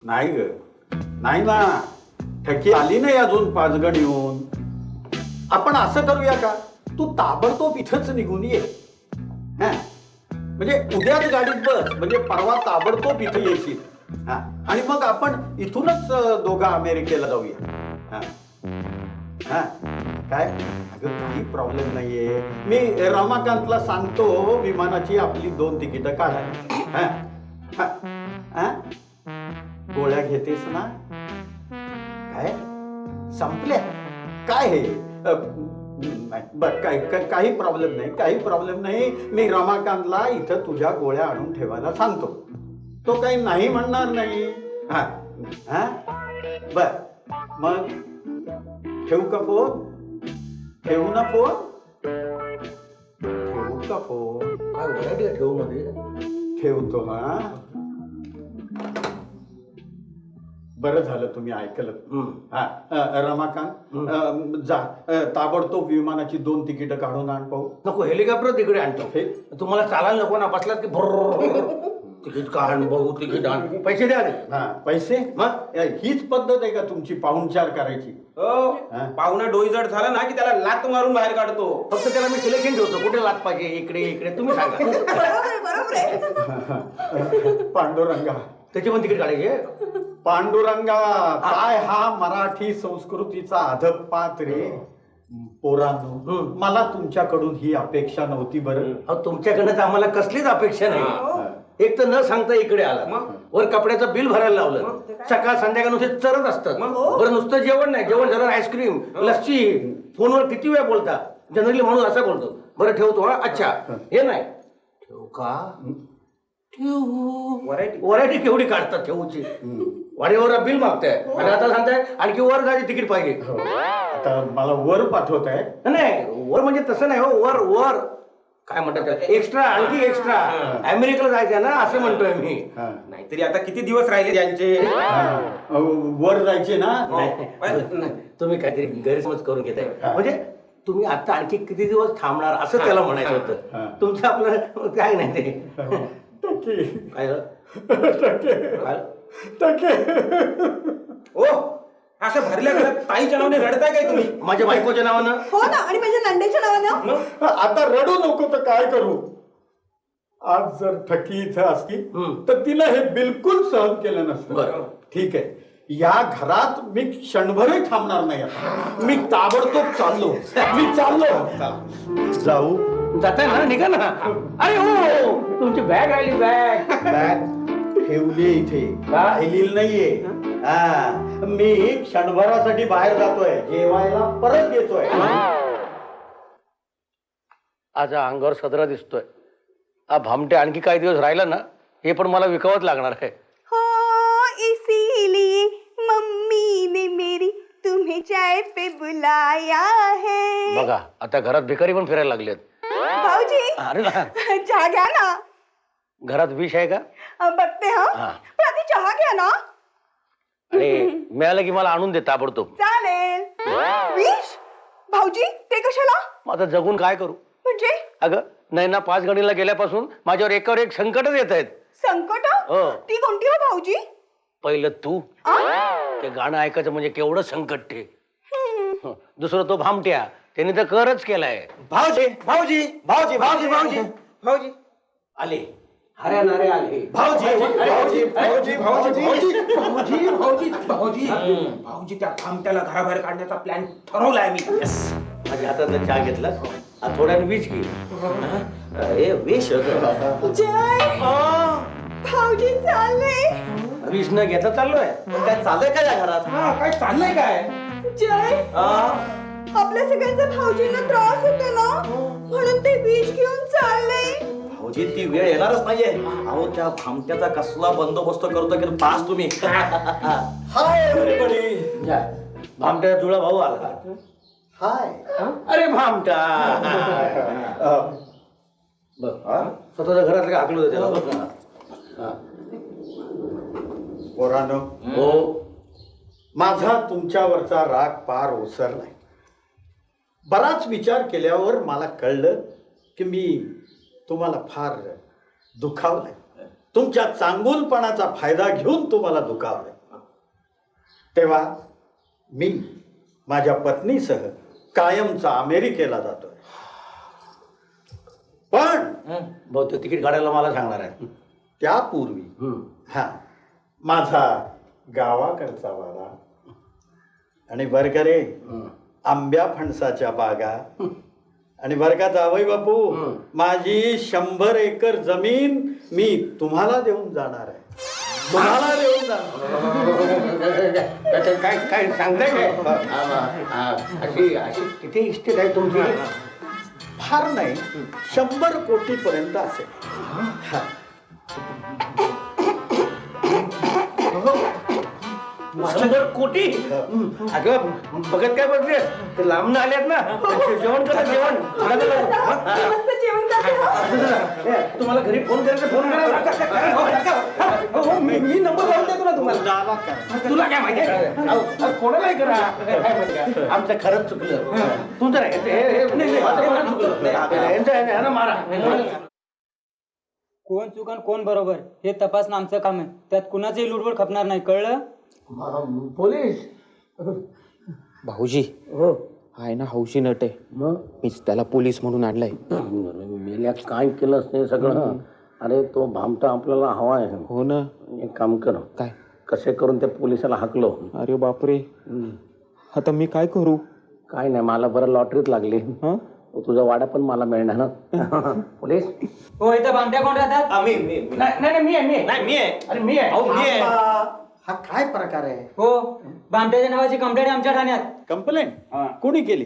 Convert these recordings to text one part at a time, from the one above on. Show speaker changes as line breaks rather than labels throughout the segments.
नाही ग, नाही ना, ठकी आली नाही अजून 5 गण येऊन. आपण असं करूया का, तू ताबडतोब इथंच निघून ये. हा, म्हणजे उद्याच गाडीत बस, म्हणजे परवा ताबडतोब इथे येशील. हा, आणि मग आपण इथूनच दोघं अमेरिकेला जाऊया. हा हा, काय अगं काही प्रॉब्लेम नाहीये. मी रमाकांतला सांगतो विमानाची आपली 2 तिकीटं काढायला. हा हा हा, गोळ्या घेतेस ना? काय संपल्या? काय हे बर, काही प्रॉब्लेम नाही, काही प्रॉब्लेम नाही. मी रमाकांतला इथं तुझ्या गोळ्या आणून ठेवायला सांगतो. तो काही नाही म्हणणार नाही. हा हा, बर मग ठेवू का फोन? ठेवू ना फोन? ठेवू का फोन?
काय व्हरायटी आहे ठेवू मध्ये?
ठेवतो. हा, बरं झालं तुम्ही ऐकलं. हा, रमाकांत जा, ताबडतोब विमानाची 2 तिकीटं काढून आण पाहू.
नको, हेलिकॉप्टर तिकडे आणतो. तुम्हाला चालायला नको ना, बसलात की भर तिकीट काढ, बघू तिकीट आण, पैसे द्या रे.
हा, पैसे? मग हीच पद्धत आहे का तुमची पाहुणचार करायची?
पाहुणा डोई जड झाला ना की त्याला लात मारून बाहेर काढतो.
फक्त त्याला मी सिलेक्शन ठेवतो, कुठे लात पाहिजे, इकडे इकडे तुम्ही सांगा.
बरोबर आहे.
पांडुरंगा,
त्याची पण तिकीट काढायचे.
पांडुरंगा, काय हा मराठी संस्कृतीचा अधपात रे. पोरांनो, मला तुमच्याकडून ही अपेक्षा नव्हती. बरं,
तुमच्याकडनं तर आम्हाला कसलीच अपेक्षा नाही. एक तर न सांगता इकडे आला, वर कपड्याचं बिल भरायला लावलं, सकाळ संध्याकाळ नुसते चरत असतात. बरं, नुसतं जेवण नाही, जेवण झालं आईस्क्रीम, लस्सी, फोनवर किती वेळ बोलता. जनरली माणूस असा बोलतो. बरं ठेवतो. हा, अच्छा, हे नाही ठेवू का? ठेवू. व्हरायटी केवढी काढतात ठेवूची. वाडीवर बिल मागताय आणि आता सांगताय आणखी वर जायचे तिकीट पाहिजे.
आता मला वर पाठवत आहे?
नाही, वर म्हणजे तसं नाही हो, वर वर काय म्हणतात, एक्स्ट्रा, आणखी एक्स्ट्रा. अमेरिकेला जायचं ना, असं म्हणतोय मी.
नाहीतरी आता किती दिवस राहिले त्यांचे?
वर जायचे ना?
तुम्ही काहीतरी गैरसमज करून घेताय. म्हणजे तुम्ही आता आणखी किती दिवस थांबणार असं त्याला म्हणायचं होतं. तुमचं आपलं काय नाही ते. काय
ओ, असं भरल्या घरात ताईच्या नावाने रडताय काय तुम्ही?
माझ्या बायकोच्या नावानं?
हो ना, आणि माझ्या नंदेच्या नावानं.
आता रडू नको तर काय करू? आज जर ठकी इथं असती तर तिला हे बिलकुल सहन केलं नसतं. ठीक आहे, या घरात मी क्षणभरही थांबणार नाही. आता मी ताबडतोब चाललो. मी चाललो. जाऊ?
जाताय ना, निघा ना. अरे हो, तुमची बॅग राहिली. बॅग
ठेवली इथे, राहिलेली नाहीये. हा, मी क्षणभरासाठी बाहेर जातोय, जेवायला परत येतोय.
आज अंगावर सदरा दिसतोय. हा भामटे आणखी काही दिवस राहिला ना, हे पण मला विकावंच लागणार आहे.
हो, इसीलिए मम्मी ने मेरी तुम्हें चाय पे बुलाया है.
बघा, आता घरात भिकारी पण फिरायला लागलेत.
भाऊजी,
अरे ना,
चहा घ्या ना.
घरात विष आहे का?
बघते. हा, पण आधी चहा घ्या ना.
अरे, मिळालं की मला आणून दे ताबडतोब.
चालेल. विष? भाऊजी, ते कशाला?
आता जगून काय करू?
म्हणजे
अगं, नैना 5 गणीला गेल्यापासून माझ्यावर एकावर एक संकटच येत आहेत.
संकट?
हो.
ती कोणती हो भाऊजी?
पहिलं तू, ते गाणं ऐकायचं म्हणजे केवढं संकट ते. दुसरं तो भामट्या, त्याने तर करच केलाय.
भाऊजी भाऊजी भाऊजी भाऊजी भाऊजी भाऊजी
आले, हऱ्यानारे आले.
भाऊजी भाऊजी भाऊजी भाऊजी भाऊजी भाऊजी भाऊजी भाऊजी त्या भामट्याला घराबाहेर काढण्याचा प्लॅन ठरवलाय मी.
माझ्या हातात चहा घेतला, थोड्याने विष घे. हे विष
जय भाऊजी चालले.
विष न घेता चाललोय.
पण काय चाललंय का या घरात? काय चाललंय काय?
जय, आपल्या सगळ्यांचा भाऊजींना त्रास होतो ना, म्हणून ते विष घेऊन चालले.
भाऊजी, ती वेळ येणारच नाहीये. अहो, त्या भामट्याचा कसला बंदोबस्त करतो की पास तुम्ही.
Hi everybody.
भामट्याचा जुळा भाऊ आला.
हाय.
अरे भामटा, बघ स्वतःच्या घरातलं हाकलू दे त्याला. बघ ना.
पोरांनो,
हो,
माझा तुमच्यावरचा राग पार ओसरलाय. बराच विचार केल्यावर मला कळलं की मी तुम्हाला फार दुखावलंय. तुमच्या चांगुलपणाचा फायदा घेऊन तुम्हाला दुखावलंय. तेव्हा मी माझ्या पत्नीसह कायमचा अमेरिकेला जातोय. पण
बहुतेक तिकीट काढायला मला सांगणार आहे.
त्यापूर्वी हा माझा गावाकडचा वाडा आणि बरं का रे आंब्या फणसाच्या बागा आणि बरं का जावई बापू माझी 100 एकर जमीन मी तुम्हाला देऊन जाणार आहे. तुम्हाला देऊन जाणार.
काय काय सांगताय काय? अशी किती इस्टेट आहे तुमची?
फार नाही 100 कोटीपर्यंत असेल. हा.
100 कोटी? अगं बघत काय बघतेस ते लांबून आल्यात ना. जेवण करा जेवण.
मस्त जेवण करते.
तुम्हाला घरी फोन करायचा फोन करा. मी नंबर लावून देतो ना तुम्हाला.
दावा करा.
तुला काय माहिती कोणालाही करा. आमचं खरंच चुकलं. तू तर चुकलं मारा.
कोण चुकन कोण बरोबर हे तपासणं आमचं काम आहे. त्यात कुणाचंही लुडबुड खपणार नाही, कळलं?
पोलीस
भाऊजी
हो
आहे ना हौशी नट आहे,
मग
मीच त्याला पोलीस म्हणून आणलाय.
मेल्या काय केलंच नाही सगळं. अरे तो भामटा आपल्याला हवा आहे.
हो ना.
एक काम कर,
काय?
कसे करून त्या पोलिसाला हाकलो.
अरे बापरे, आता मी काय करू?
काय नाही, मला बरं लॉटरीत लागली.
हा
तुझा वाडा पण मला मिळणार ना. पोलीस
हो, इथं भामट्या कोण राहतात?
मी आहे. अरे मी आहे.
हा काय प्रकार आहे?
हो, भामट्याच्या नावाची कंप्लेंट आमच्या ठाण्यात.
कंप्लेंट कोणी केली?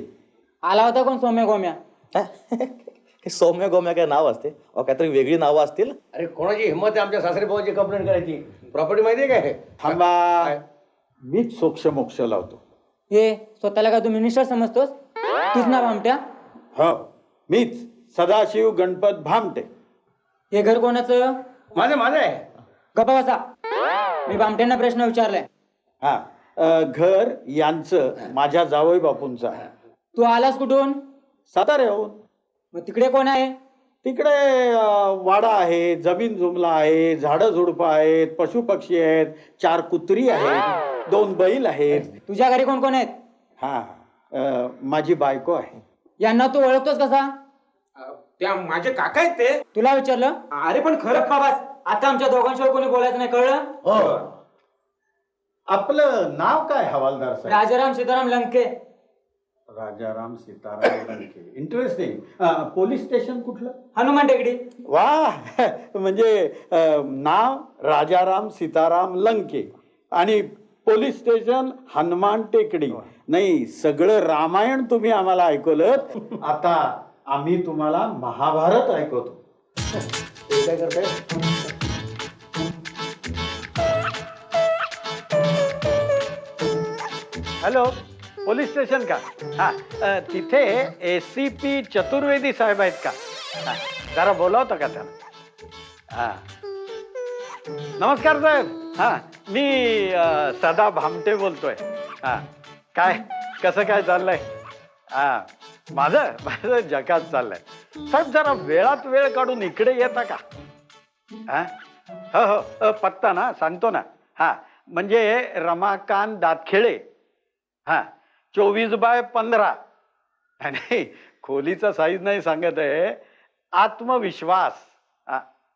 आला होता कोण, सौम्य गोम्या.
हे सौम्य गोम्या काय नाव असते? काहीतरी वेगळी नावं असतील.
अरे कोणाची हिंमत आहे आमच्या सासरे भावाची कंप्लेंट करायची? प्रॉपर्टी माहिती आहे काय?
थांबा, मीच सोक्ष मोक्ष लावतो.
हे स्वतःला का तू मिनिस्टर समजतोस? तूच ना भामट्या?
हो, मीच सदाशिव गणपत भामटे.
हे घर कोणाचं?
माझं आहे.
गप्पा बसा, मी भामट्यांना प्रश्न विचारलाय.
हा घर यांचं माझ्या जावई बापूंचं आहे.
तू आलास कुठून?
साताऱ्याहून.
मग तिकडे कोण आहे?
तिकडे वाडा आहे, जमीन जुमला आहे, झाडं झुडपं आहेत, पशु पक्षी आहेत, 4 कुत्री आहेत, 2 बैल आहेत.
तुझ्या घरी कोण कोण आहेत?
हा माझी बायको आहे.
यांना तू ओळखतोस कसा?
त्या माझे काका आहेत ते.
तुला विचारलं?
अरे पण खरं
गप्पा बस, आता आमच्या दोघांशिवाय कोणी बोलायचं नाही, कळलं?
हो.
आपलं नाव काय हवालदार साहेब?
Rajaram Sitaram Lanke.
Rajaram Sitaram Lanke. Interesting. Police station कुठलं?
हनुमान टेकडी.
वा म्हणजे नाव राजाराम सीताराम लंके आणि पोलीस स्टेशन हनुमान टेकडी. नाही, सगळं रामायण तुम्ही आम्हाला ऐकवलं. आता आम्ही तुम्हाला महाभारत ऐकवतो.
काय करताय?
हॅलो, पोलीस स्टेशन का? हा तिथे ACP चतुर्वेदी साहेब आहेत का? हा, जरा बोलावतं का त्याला? हा नमस्कार साहेब. हा मी सदा भामटे बोलतोय. हा काय कसं काय चाललंय? हा माझं जगात चाललंय साहेब. जरा वेळात वेळ काढून इकडे येता का? हा हो पत्ता ना सांगतो ना. हा म्हणजे रमाकांत दातखेळे. हा 24/15. नाही, खोलीचा साईज नाही सांगत आहे, आत्मविश्वास.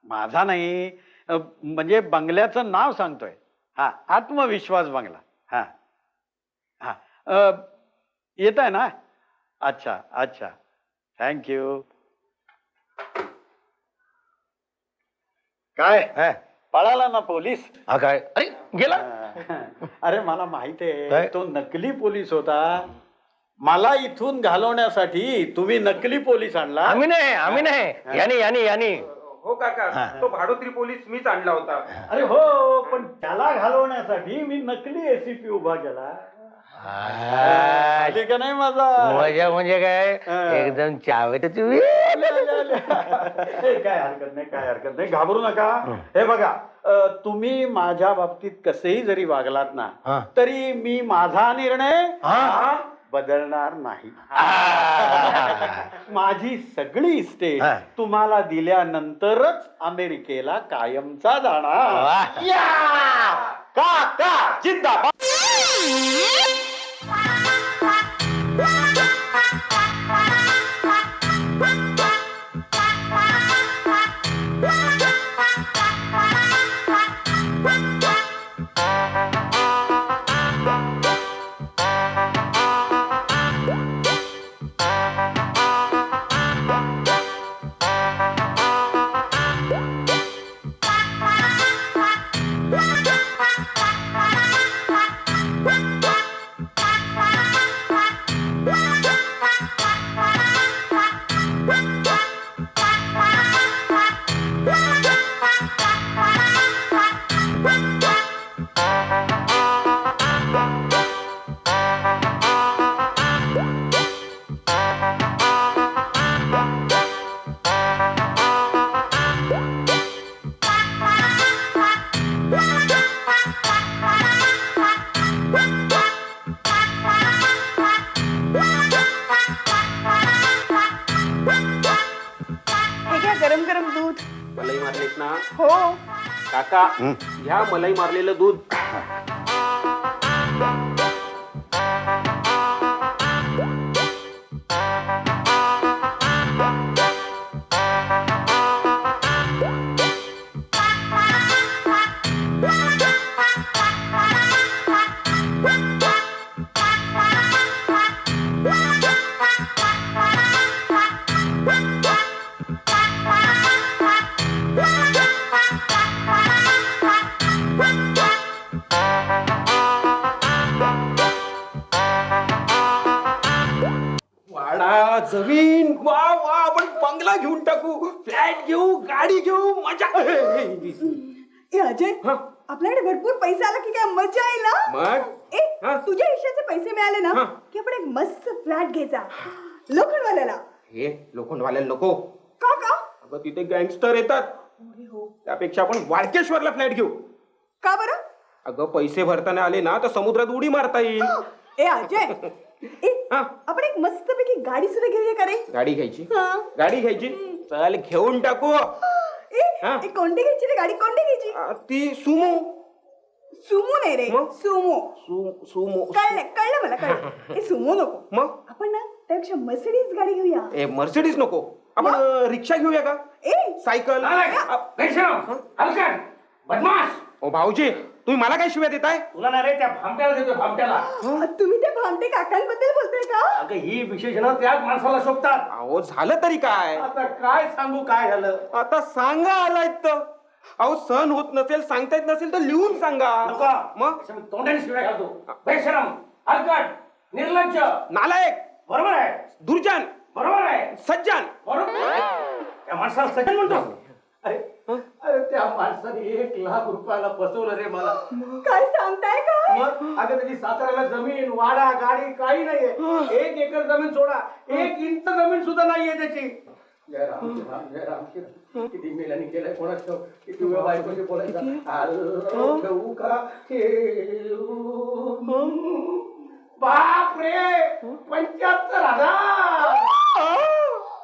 माझा नाही, म्हणजे बंगल्याचं नाव सांगतोय. हा आत्मविश्वास बंगला. हा हा येत आहे ना? अच्छा अच्छा, थँक्यू. काय पळाला ना पोलीस?
हा काय? अरे गेला.
अरे मला माहित आहे
काय?
तो नकली पोलीस होता. मला इथून घालवण्यासाठी तुम्ही नकली पोलीस आणला.
आम्ही नाही. यानी
हो काका, तो भाडोत्री पोलीस मीच आणला होता.
अरे हो, पण त्याला घालवण्यासाठी मी नकली ACP उभा केला. आली का नाही माझा?
मजा म्हणजे काय? एकदम चावे तुम्ही.
काय हरकत नाही, घाबरू नका. हे बघा, तुम्ही माझ्या बाबतीत कसेही जरी वागलात ना, तरी मी माझा निर्णय बदलणार नाही. माझी सगळी इस्टेट तुम्हाला दिल्यानंतरच अमेरिकेला कायमचा जाणार. जिंदाबाद.
हे घ्या गरम गरम दूध.
मलाई मारलेत ना
हो.
काका घ्या मलाई मारलेलं दूध. वाडा जमीन वा वा आपण बंगला घेऊन टाकू फ्लॅट घेऊ गाडी घेऊ मजा.
ए अजय आपल्याकडे भरपूर पैसा आला की काय मजा येईल ना.
मग
ए
हा?
तुझ्या हिश्श्याचे पैसे मिळाले ना
हा.
की आपण एक मस्त फ्लॅट घ्यायचा लोखंडवाल्याला.
हे लोखंडवाल्याला नको.
का का
अगं तिथे गँगस्टर येतात. त्यापेक्षा आपण वाळकेश्वरला फ्लॅट घेऊ.
का बरं.
अगं पैसे भरताना आले ना तर समुद्रात उडी मारता येईल.
ए अजय ए
हा.
आपण एक मस्तपैकी गाडी सुद्धा घेऊया का रे.
गाडी घ्यायची
हा.
गाडी घ्यायची चल घेऊन टाकू.
ए
हा.
ए, कोणती घ्यायची रे गाडी कोणती घ्यायची.
ती सुमो
सुमो नाही रे
मग?
सुमो.
सुमो
कळलं मला कळलं. ए सुमो नको.
मग
आपण ना त्यापेक्षा मर्सिडीज गाडी घेऊया.
ए मर्सिडीज नको आपण रिक्षा घेऊया का
ए
सायकल.
बदमाश
ओ भाऊजी तुम्ही मला काय शिव्या देताय.
तुला ना रे त्या भामट्याला देतो भामट्याला.
तुम्ही त्या भामटे काकांबद्दल बोलताय का.
अगं ही विशेषणं त्याच माणसाला शोभतात.
अहो झालं तरी काय.
आता काय सांगू काय झालं.
आता सांगा आलाय तर. अहो सण होत नसेल सांगता येत नसेल तर लिहून सांगा. मग
तोंडाने शिवाय घालतो. बेशरम हलकट निर्लज्ज
नालायक
बरोबर आहे.
दुर्जन
बरोबर आहे.
सज्जन.
बरोबर त्या माणसाला सज्जन म्हणतो. अरे अरे त्या माणसाने 1,00,000 रुपयाला फसवलं रे मला.
काय सांगताय का.
मग अगं त्याची साताऱ्याला जमीन वाडा गाडी काही नाहीये. 1 एकर जमीन सोडा 1 इंच जमीन सुद्धा नाहीये त्याची. जय राम जय राम जय राम श्री राम. किती मेल्याने केलंय कोणाचं किती वेळ बायकोशी बोलायचं. आलो ठेवू का ठेवू. बाप रे 75,000.